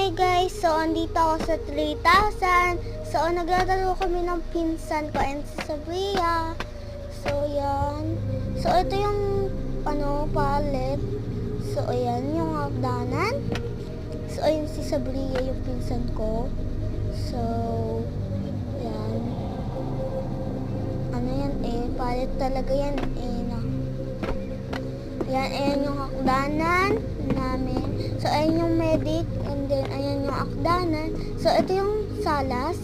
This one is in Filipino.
Hi guys, so andito ako sa 3,000. So naglalaro kami ng pinsan ko and si Sabria. So yan. So ito yung palet. So ayan yung hagdanan. So ayun si Sabria yung pinsan ko. So yan. Ano yan palet talaga yan na. Yan, ayan yung hagdanan namin. So, ayan yung medic. And then, ayan yung akdanan. So, ito yung salas.